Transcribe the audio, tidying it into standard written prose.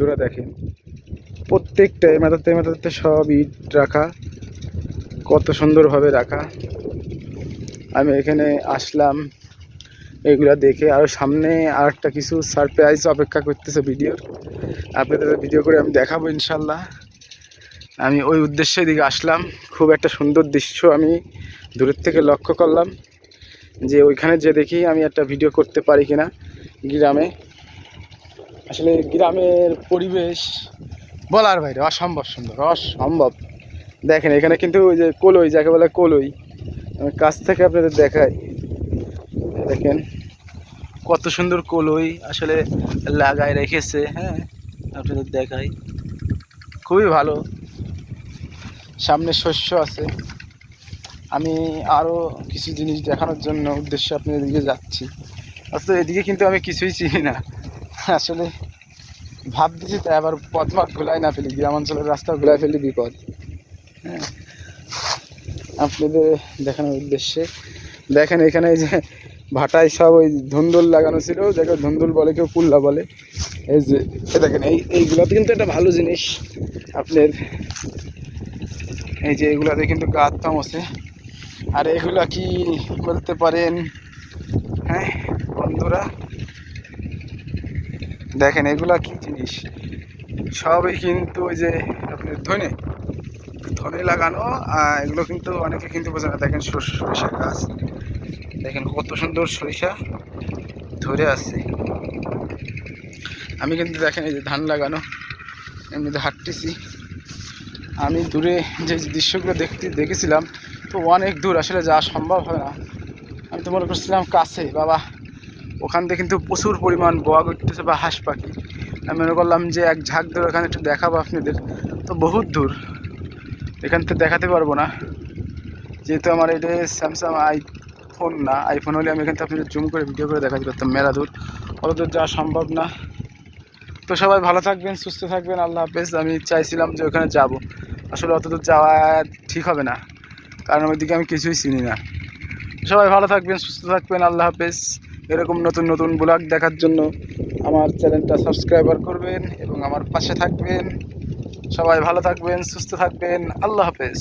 বন্ধুরা দেখেন, প্রত্যেকটাই মাথাতে মাথাতে সব ইট রাখা, কত সুন্দরভাবে রাখা। আমি এখানে আসলাম এগুলা দেখে, আরও সামনে আর একটা কিছু সারপ্রাইজ অপেক্ষা করতেছে ভিডিওর, আপনাদের ভিডিও করে আমি দেখাবো ইনশাল্লাহ। আমি ওই উদ্দেশ্যে এদিকে আসলাম। খুব একটা সুন্দর দৃশ্য আমি দূরের থেকে লক্ষ্য করলাম, যে ওইখানে যে দেখি আমি একটা ভিডিও করতে পারি কিনা। গ্রামে আসলে গ্রামের পরিবেশ বলার বাইরে, অসম্ভব সুন্দর, অসম্ভব। দেখেন এখানে কিন্তু ওই যে কলই, যাকে বলে কলই, আমি কাছ থেকে আপনাদের দেখাই। দেখেন কত সুন্দর কলই আসলে লাগায় রেখেছে। হ্যাঁ, আপনাদের দেখাই, খুবই ভালো। সামনে শস্য আছে। আমি আরও কিছু জিনিস দেখানোর জন্য উদ্দেশ্যে আপনাদের দিকে যাচ্ছি। অথচ এদিকে কিন্তু আমি কিছুই চিনি না আসলে। ভাবতেছি তাই আবার পথমার্গ ঘোলাই না ফেলি, গ্রামাঞ্চলের রাস্তা ঘোলাই ফেলি বিপদ। হ্যাঁ, আপনাদের দেখানোর উদ্দেশ্যে দেখেন এখানে এই যে ভাটায় সব ওই ধুন্দুল লাগানো ছিল, যাকে ধুন্দুল বলে, কেউ পুল্লা বলে। এই যে দেখেন এইগুলাতে কিন্তু একটা ভালো জিনিস আপনার, এই যে এগুলাতে কিন্তু গাছ তাম আছে। আর এগুলা কি বলতে পারেন, হ্যাঁ বন্ধুরা দেখেন এগুলা কি জিনিস, সবই কিন্তু ওই যে আপনার ধনে লাগানো। এগুলো কিন্তু অনেকে কিন্তু বোঝে না। দেখেন সরিষা গাছ, দেখেন কত সুন্দর সরিষা ধরে আছে। আমি কিন্তু দেখেন এই যে ধান লাগানো, এমনিতে হাঁটতেছি। আমি দূরে যে দৃশ্যগুলো দেখেছিলাম, তো অনেক দূর আসলে যাওয়া সম্ভব হয় না। আমি তো মনে করছিলাম কাছে, বাবা ওখান থেকে কিন্তু প্রচুর পরিমাণ বোয়া করতেছে বা হাঁস পাখি। আমি মনে করলাম যে এক ঝাঁক ধরে ওখানে একটু দেখাবো আপনাদের, তো বহুত দূর, এখান থেকে দেখাতে পারবো না, যেহেতু আমার এটা স্যামসাং আইফোন না। আইফোন হলে আমি এখান থেকে আপনাদের জুম করে ভিডিও করে দেখাতে পারতাম। মেলা দূর, অত দূর যাওয়া সম্ভব না। তো সবাই ভালো থাকবেন, সুস্থ থাকবেন, আল্লাহ হাফেজ। আমি চাইছিলাম যে ওখানে যাব, আসলে অত দূর যাওয়া ঠিক হবে না, কারণ ওইদিকে আমি কিছুই চিনি না। সবাই ভালো থাকবেন, সুস্থ থাকবেন, আল্লাহ হাফেজ। এরকম নতুন নতুন ব্লগ দেখার জন্য আমার চ্যানেলটা সাবস্ক্রাইবার করবেন এবং আমার পাশে থাকবেন। সবাই ভালো থাকবেন, সুস্থ থাকবেন, আল্লাহ হাফেজ।